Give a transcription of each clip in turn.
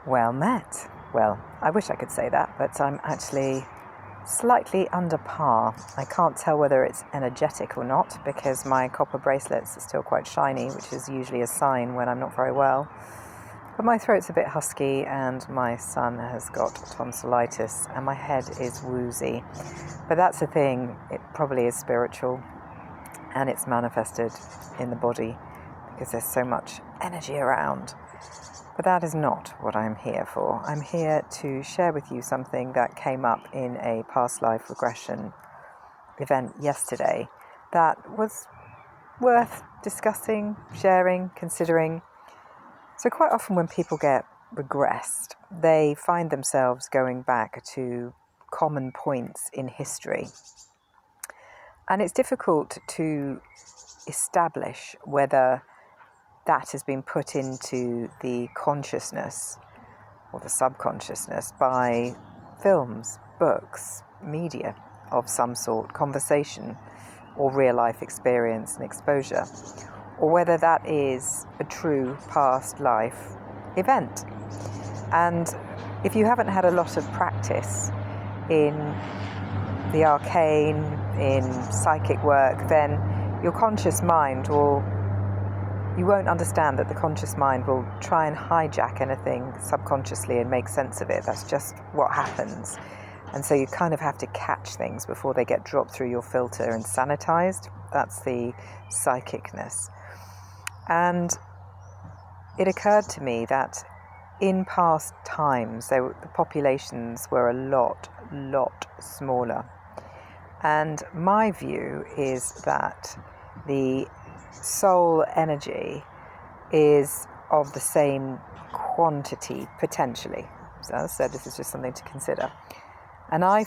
Well met. Well, I wish I could say that, but I'm actually slightly under par. I can't tell whether it's energetic or not because my copper bracelets are still quite shiny, which is usually a sign when I'm not very well. But my throat's a bit husky and my son has got tonsillitis and my head is woozy. But that's the thing, it probably is spiritual and it's manifested in the body because there's so much energy around. But that is not what I'm here for. I'm here to share with you something that came up in a past life regression event yesterday that was worth discussing, sharing, considering. So quite often when people get regressed, they find themselves going back to common points in history. And it's difficult to establish whether that has been put into the consciousness or the subconsciousness by films, books, media of some sort, conversation or real life experience and exposure, or whether that is a true past life event. And if you haven't had a lot of practice in the arcane, in psychic work, then your conscious mind you won't understand that the conscious mind will try and hijack anything subconsciously and make sense of it. That's just what happens. And so you kind of have to catch things before they get dropped through your filter and sanitized. That's the psychicness. And it occurred to me that in past times, the populations were a lot smaller. And my view is that the soul energy is of the same quantity, potentially. So as I said, this is just something to consider. And I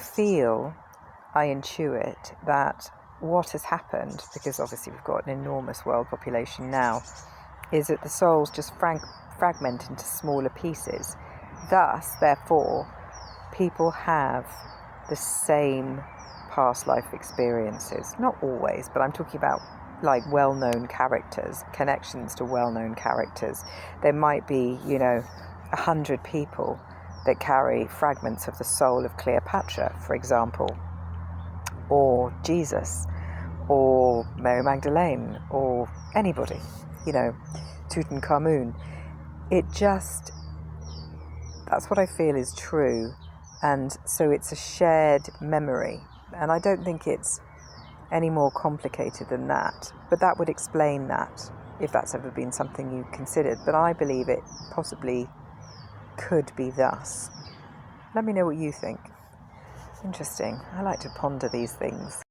intuit that what has happened, because obviously we've got an enormous world population now, is that the souls just fragment into smaller pieces. Thus, therefore, people have the same past life experiences. Not always, but I'm talking about like well-known characters, connections to well-known characters. There might be, 100 people that carry fragments of the soul of Cleopatra, for example, or Jesus, or Mary Magdalene, or anybody, Tutankhamun. That's what I feel is true. And so it's a shared memory. And I don't think it's any more complicated than that. But that would explain that, if that's ever been something you considered. But I believe it possibly could be thus. Let me know what you think. Interesting. I like to ponder these things.